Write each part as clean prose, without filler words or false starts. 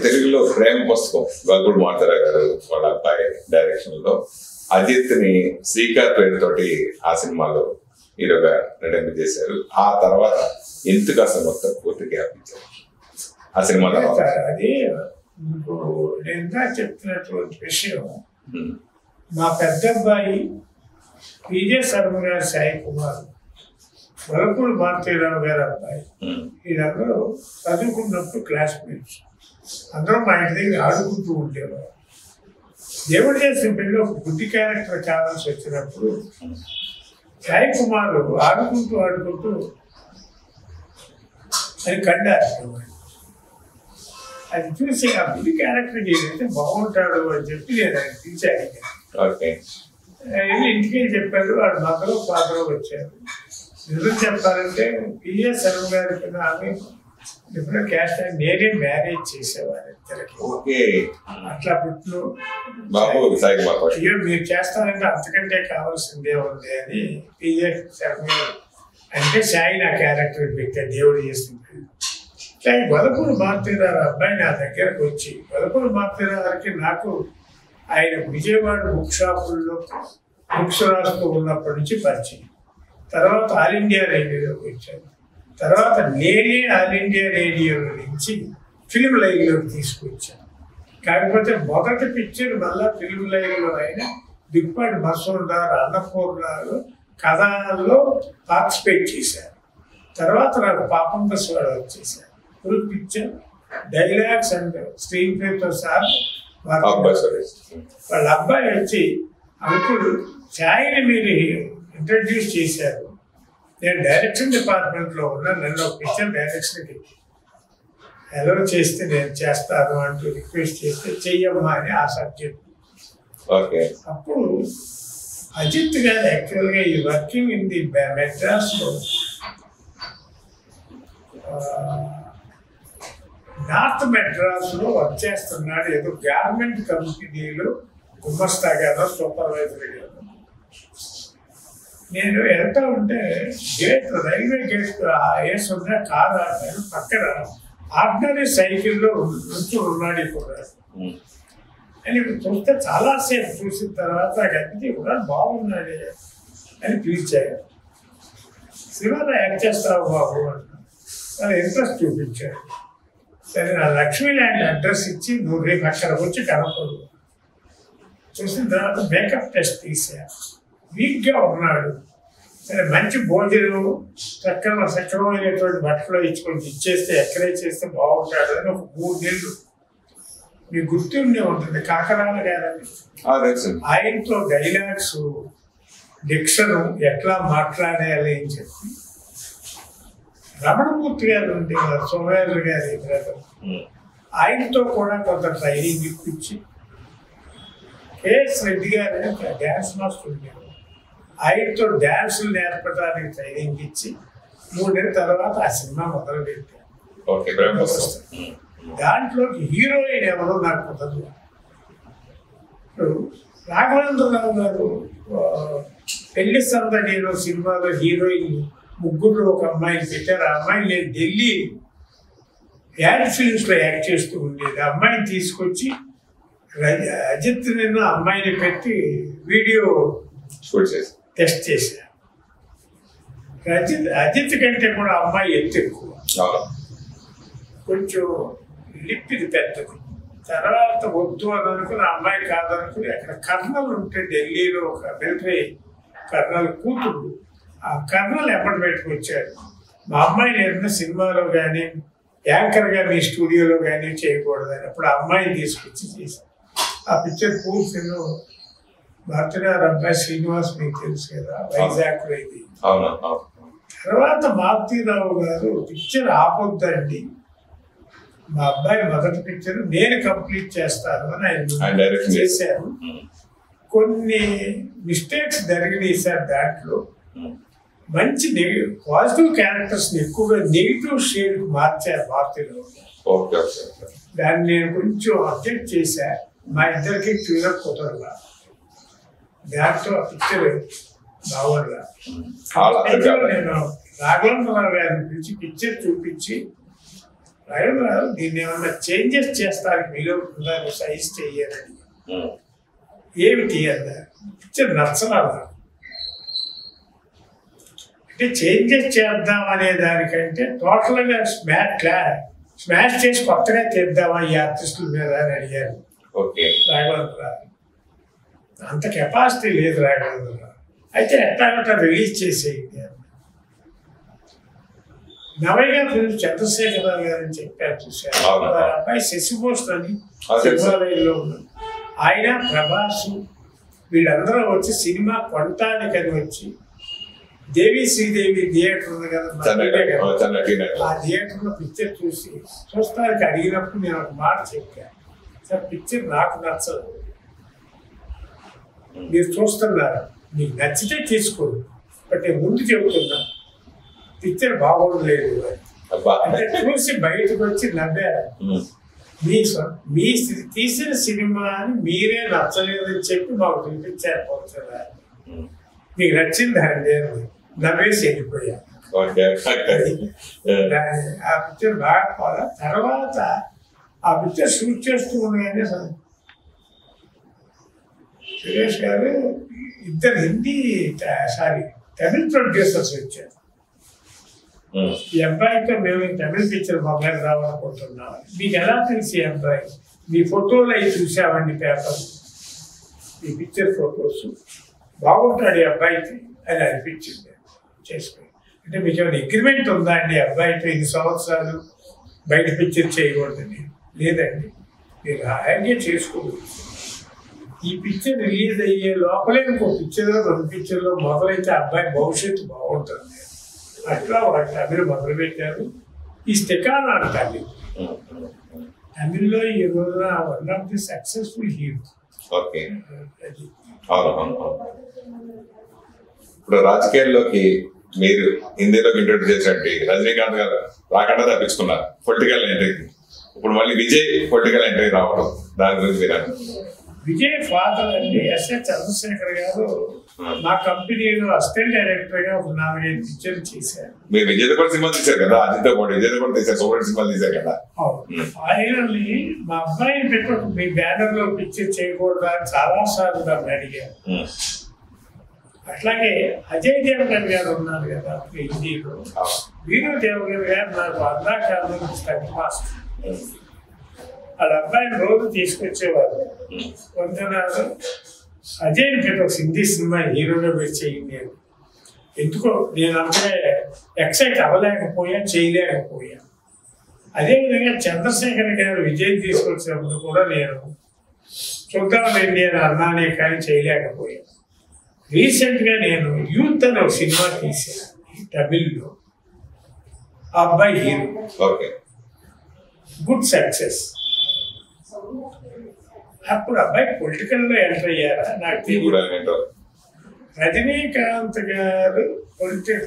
తెలుగులో ప్రేమ పుస్తకం గల్గుడు మాతరా గారు వాళ్ళ అబ్బాయి డైరెక్షన్ లో అజిత్ ని శ్రీకార్ పేరుతోటి ఆ సినిమాలో హీరోగా నటింప చేశారు. ఆ తర్వాత ఎందుకు అసలు మొత్తం పూర్తి గ్యాప్ ఇచ్చారు ఆ సినిమాలో? అది నేను చెప్తున్నటువంటి విషయం, మా పెద్ద అబ్బాయి విజయ శర్మ గారి సాయి కుమార్, వరకుడు మారుతీరావు గారి అబ్బాయి, వీళ్ళందరూ చదువుకున్నప్పుడు క్లాస్మేట్స్. అందరూ మా ఇంటి దగ్గర ఆడుకుంటూ ఉండేవారు. దేవుడు చేసిన పెళ్ళి ఒక బుద్ధి క్యారెక్టర్ కావాల్సి వచ్చినప్పుడు సాయి కుమార్ ఆడుకుంటూ అది కండారు. అది చూసి ఆ బుద్ధి క్యారెక్టర్ ఏదైతే బాగుంటాడు అని చెప్పి నేను ఆయన పిలిచాను. ఇంటికి చెప్పారు, వాడు మదరు ఫాదరు వచ్చారు. నిజం చెప్పాలంటే పిఎస్ శర్మ గారి కన్నా ఆమె డిఫరెంట్ క్యాస్ట్ నేనే మ్యారేజ్ చేసేవారు ఇద్దరికి. అట్లా పుట్టు మీరు చేస్తానంటే అంతకంటే కావాల్సిందే ఉంది అని పిఎస్ శర్మ గారు అంటే సాయి నా క్యారెక్టర్ పెట్టారు. దేవుడు చేస్తుంది. వలపూడి మారుతీరావు అబ్బాయి నా దగ్గరకు వచ్చి, వలపూడి మారుతీరావుకి నాకు ఆయన విజయవాడ బుక్ షాపుల్లో బుక్స్ రాస్తూ ఉన్నప్పటి నుంచి పరిచయం. తర్వాత ఆల్ ఇండియా రేడియోలోకి వచ్చాను. తర్వాత నేనే ఆల్ ఇండియా రేడియో నుంచి ఫిల్మ్ లైన్లోకి తీసుకొచ్చాను. కాకపోతే మొదటి పిక్చర్ మళ్ళా ఫిల్మ్ లైన్లో అయినా దిక్పాటి మసూర్దార్ అన్నపూర్ణాలు కథల్లో పార్టిసిపేట్ చేశారు. తర్వాత నాకు పాపం బస్వాడు వచ్చేసారు. Full picture dialogues and screen ప్లేతో సార్ వాళ్ళ అబ్బాయి వచ్చి అంకుల్ సాయిని మీరు ఇంట్రడ్యూస్ చేశారు, నేను డైరెక్షన్ డిపార్ట్మెంట్లో ఉన్నా, నన్ను ఒక పిక్చర్ డైరెక్షన్కి అలౌ చేస్తే నేను చేస్తాను అంటూ రిక్వెస్ట్ చేస్తే చెయ్యమ్మా అని ఆ సబ్జెక్ట్. అప్పుడు అజిత్ గారు యాక్చువల్గా ఈ వర్కింగ్ ఇన్ ది మెడ్రాస్లో నార్త్ మెడ్రాస్లో వర్క్ చేస్తున్నాడు. ఏదో గార్మెంట్ కంపెనీలో గుమ్మస్తాగానో సూపర్వైజర్గా. నేను వెళ్తా ఉంటే గేట్ రైల్వే గేట్ వేసున్న కారు ఆడాను. పక్కన ఆర్డినరీ సైకిల్లో నుంచి ఉన్నాడు కూడా అని చూస్తే చాలాసేపు చూసిన తర్వాత గట్టి కూడా బాగున్నాడే అని పిలిచాడు. సినిమాలో యాక్ట్ చేస్తావు బాబు అని ఇంట్రెస్ట్ చూపించాడు. సరే నా లక్ష్మీ ల్యాండ్ అడ్రస్ ఇచ్చి నువ్వు రేపు అక్కడికి వచ్చి కనపడు. చూసిన తర్వాత మేకప్ టెస్ట్ తీసా. వీక్గా ఉన్నాడు. సరే మంచి భోజనం సక్రమైనటువంటి బట్టలో ఇచ్చేస్తే ఎక్కడే చేస్తే బాగుంటాడు అని ఒక 3 నెలలు మీకు గుర్తుండే ఉంటుంది. కాకరాల గారని ఆయనతో డైలాగ్స్ డిక్షన్ ఎట్లా మాట్లాడాలి అని చెప్పి రమణమూర్తి గారు ఉండేవారు, సోమయాజు గారి బ్రదర్. ఆయనతో కూడా కొంత ట్రైనింగ్ ఇప్పించి కేఎస్ రెడ్డి గారు డ్యాన్స్ మాస్టర్ ఉండేవారు. ఆయనతో డ్యాన్సులు నేర్పడానికి ట్రైనింగ్ ఇచ్చి 3 నెలల తర్వాత ఆ సినిమా మొదలుపెట్టాను. దాంట్లో హీరోయిన్ ఎవరో నాకు కుదరదు. ఇప్పుడు రాఘవేంద్రరావు గారు పెళ్లి సందడిలో సినిమాలో హీరోయిన్ ముగ్గురు ఒక అమ్మాయిని పెట్టారు. ఆ అమ్మాయిని నేను ఢిల్లీ యాడ్ ఫిల్మ్స్లో యాక్ట్ చేస్తూ ఉండేది. ఆ అమ్మాయిని తీసుకొచ్చి అజిత్ నిన్న అమ్మాయిని పెట్టి వీడియో టెస్ట్ చేశాను. అజిత్ కంటే కూడా అమ్మాయి ఎత్తు ఎక్కువ, కొంచెం లిప్పిది పెద్దది. తర్వాత వద్దు అని అనుకుని అమ్మాయి కాదనుకుని అక్కడ కర్నల్ ఉంటే ఢిల్లీలో ఒక మిలిటరీ కర్నల్ కూతురు, ఆ కర్నల్ ఎప్పటి పెట్టుకొచ్చాడు. మా అమ్మాయిని ఏదైనా సినిమాలో కానీ యాంకర్గా మీ స్టూడియోలో కానీ చేయకూడదని అప్పుడు ఆ అమ్మాయిని తీసుకొచ్చి చేశాను. ఆ పిక్చర్ పూర్తిలో మారుతీరావు అబ్బాయి శ్రీనివాస్ మీకు తెలుసు కదా, వైజాగ్లో ఇది. తర్వాత మారుతీరావు గారు పిక్చర్ ఆపొద్దండి, మా అబ్బాయి మొదటి పిక్చర్ నేను కంప్లీట్ చేస్తాను అని ఆయన చేశారు. కొన్ని మిస్టేక్స్ జరిగినాయి సార్. దాంట్లో మంచి పాజిటివ్ క్యారెక్టర్స్ ఎక్కువగా నెగిటివ్ షేడ్ మార్చారు మారుతీరావు. దాన్ని నేను కొంచెం అప్డేట్ చేశా. మా ఇద్దరికి క్యూరప్ కుదరలా. దాంట్లో ఆ పిక్చర్ బాగుందా. నేను రాఘవేంద్రరావు గారిని పిలిచి పిక్చర్ చూపించి రాఘవేంద్రరావు దీన్ని ఏమన్నా చేంజెస్ చేస్తానికి వీలు ఉంటుందా సైజ్ చెయ్యాలని. ఏమిటి అన్నారు, పిక్చర్ నచ్చలేదు. అంటే చేంజెస్ చేద్దాం అనే దానికంటే టోటల్గా స్మాష్ చేసి కొత్తగా తెద్దామా ఈ ఆర్టిస్టుల మీద అని అడిగారు రాఘవేంద్రరావు. అంత కెపాసిటీ లేదు రాఘవేంద్రరావు. అయితే ఎట్లా రిలీజ్ చేసేయండి అని. నవైగా ఫిల్మ్ చంద్రశేఖరరావు గారని చెప్పారు చూశారు. వారి అబ్బాయి శశిభూషణ్ అని సినిమాలయంలో ఉన్నారు. ఆయన ప్రభాస్ వీళ్ళందరూ వచ్చి సినిమా కొనటానికని వచ్చి దేవి శ్రీదేవి థియేటర్ ఉంది కదా, ఆ థియేటర్లో పిక్చర్ చూస్తానికి అడిగినప్పుడు నేను ఒక మాట చెప్పాను, సార్ పిక్చర్ నాకు నచ్చదు, మీరు చూస్తున్నారు, మీకు నచ్చితే తీసుకోండి, బట్ నేను ముందు చెబుతున్నా పిక్చర్ బాగోలేదు అంటే చూసి బయటకు వచ్చి నవ్వారు. మీ తీసిన సినిమా అని మీరే నచ్చలేదని చెప్పి మాకు చూపించారు పోతున్నారు, మీకు నచ్చిందండి నవ్వేసి వెళ్ళిపోయాను. ఆ పిక్చర్ బాగా పోదా. తర్వాత ఆ పిక్చర్ షూట్ చేస్తూ ఉండగానే సురేష్ గారు ఇద్దరు తమిళ ప్రొడ్యూసర్స్ వచ్చారు. ఈ అబ్బాయితో మేము తమిళ పిక్చర్ మొదలు రావాలనుకుంటున్నాం, మీకు ఎలా తెలిసి అబ్బాయి, మీ ఫోటోలు అవి చూసామండి పేపర్, ఈ పిక్చర్ ఫొటోస్ బాగుంటాడు ఈ అబ్బాయికి అని అనిపించింది. చేసుకుని అంటే మీకు ఏమైనా అగ్రిమెంట్ ఉందా అండి అబ్బాయితో ఇన్ని సంవత్సరాలు బయట పిక్చర్ చేయకూడదని? లేదండి, మీరు హాయిగా చేసుకోవచ్చు. ఈ పిక్చర్ రిలీజ్ అయ్యే లోపలే ఇంకో పిక్చర్లో 2 పిక్చర్లో మొదలైతే అబ్బాయి భవిష్యత్తు బాగుంటుంది. అట్లా వాళ్ళు తమిళ మొదలుపెట్టారు. ఈ స్టెకాన్ అంటారు తమిళ్లో ఈ రోజున one of the successful hero. ఇప్పుడు రాజకీయాల్లోకి మీరు హిందీలోకి ఇంట్రొడ్యూస్ చేసినట్టు రజనీకాంత్ గారు రాకుండా తప్పించుకున్నారు పొలిటికల్ ఎంట్రీకి. ఇప్పుడు మళ్ళీ విజయ్ పొలిటికల్ ఎంట్రీ రావడం, దాని గురించి మీరు విజయ్ ఫాదర్ అండి ఎస్ఎస్ చంద్రశేఖర్ గారు మా కంపెనీలో అసిస్టెంట్ డైరెక్టర్ గా ఒక 4-5 పిక్చర్లు చేశారు. మీరు విజయ్ కూడా సినిమా తీశారు కదా, అజిత్ కూడా విజయ్ కూడా తీశారు, సూపర్ సినిమా తీశారు కదా. ఆయనని మా అబ్బాయిని పెట్టి మీ బ్యానర్ లో పిక్చర్ చేయకూడదా అని చాలా సార్లు నన్ను అడిగారు. అట్లాగే అజయ్ దేవగన్ గారు ఉన్నారు కదా హిందీలో, వీరు దేవగన్ గారు నాకు అందాకాలం స్టంట్ మాస్టర్. వాళ్ళ అబ్బాయిని రోజు తీసుకొచ్చేవారు. కొంతనాడు అజయ్ పెట్టి ఒక హిందీ సినిమా హీరోగా పెట్టి చేయండి అని. ఎందుకో నేను అంతగా ఎక్సైట్ అవ్వలేకపోయా, చేయలేకపోయా. అదేవిధంగా చంద్రశేఖర్ గారు విజయ్ తీసుకొచ్చినప్పుడు కూడా నేను చూద్దామండి అని అన్నానే కానీ చేయలేకపోయాను. రీసెంట్గా నేను యూత్ అని ఒక సినిమా తీసాను తమిళ్లో, ఆ అబ్బాయి హీరో, గుడ్ సక్సెస్. అప్పుడు అబ్బాయి పొలిటికల్లో ఎంటర్ అయ్యారా నాకు తెలియదు. రజనీకాంత్ గారు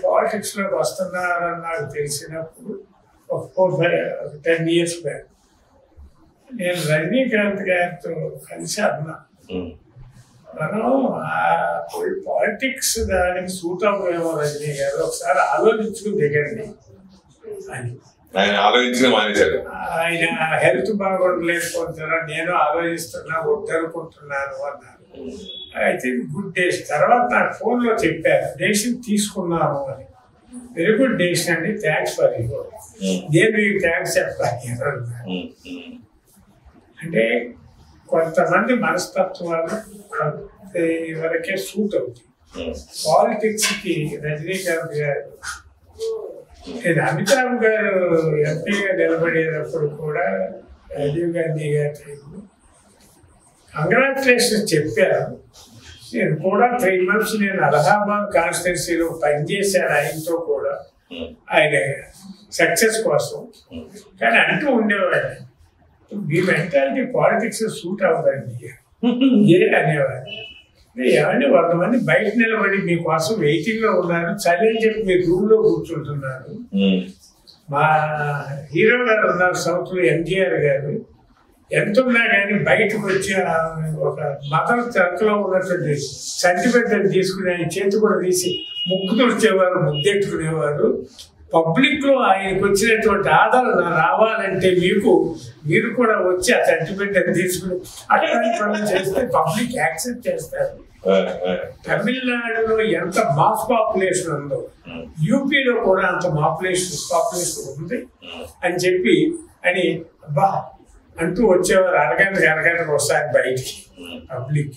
పాలిటిక్స్ లోకి వస్తున్నారని నాకు తెలిసినప్పుడు ఒక 10 years బ్యాక్ నేను రజనీకాంత్ గారితో కలిసి అన్నా, మనం పాలిటిక్స్ దానికి సూట్ అవ్వేమో రజనీ గారు, ఒకసారి ఆలోచించుకుని దిగండి అని. ఆయన హెల్త్ బాగుండలేకపోతున్నారా, నేను ఆలోచిస్తున్నా వద్దనుకుంటున్నాను అన్నారు. అయితే గుడ్ డేషన్ తర్వాత నాకు ఫోన్లో చెప్పారు డేషన్ తీసుకున్నాను అని. వెరీ గుడ్ డేషన్ అండి, థ్యాంక్స్ ఫర్ యూ, నేను మీకు థ్యాంక్స్ చెప్పాలి అన్నారు. అంటే కొంతమంది మనస్తత్వాలు వరకే సూట్ అవుతాయి. పాలిటిక్స్కి రజనీకాంత్ గారు, నేను అమితాబ్ గారు ఎంపీగా నిలబడేటప్పుడు కూడా రాజీవ్ గాంధీ గారి కంగ్రాచులేషన్స్ చెప్పారు. నేను కూడా 3 months నేను అలహాబాద్ కాన్స్టిట్యున్సీలో పనిచేశాను ఆయనతో కూడా, ఆయన సక్సెస్ కోసం. కానీ అంటూ ఉండేవాడు, మీ మెంటాలిటీ పాలిటిక్స్ సూట్ అవ్వదండి ఏ అనేవాడు. ఏమంటే 100 మంది బయట నిలబడి మీకోసం వెయిటింగ్ లో ఉన్నారు, చలి అని చెప్పి మీరు రూమ్ లో కూర్చుంటున్నారు. మా హీరో గారు ఉన్నారు సౌత్ లో, ఎన్టీఆర్ గారు, ఎంత ఉన్నా కానీ బయటకు వచ్చి ఒక మదర్ చక్కలో ఉన్నటువంటి సెంటిమెంట్ తీసుకుని ఆయన చేతి కూడా తీసి ముక్కు తుడిచేవారు, ముద్దెట్టుకునేవారు. పబ్లిక్ లో ఆయనకు వచ్చినటువంటి ఆదరణ రావాలంటే మీరు కూడా వచ్చి ఆ సెంటిమెంట్ అని తీసుకుని అట్లాంటి పనులు చేస్తే పబ్లిక్ యాక్సెప్ట్ చేస్తారు. తమిళనాడులో ఎంత మాస్ పాపులేషన్ ఉందో యూపీలో కూడా అంత పాపులేషన్ ఉంది అని చెప్పి అని అబ్బా అంటూ వచ్చేవారు. అరగంటకు ఒకసారి బయటికి పబ్లిక్.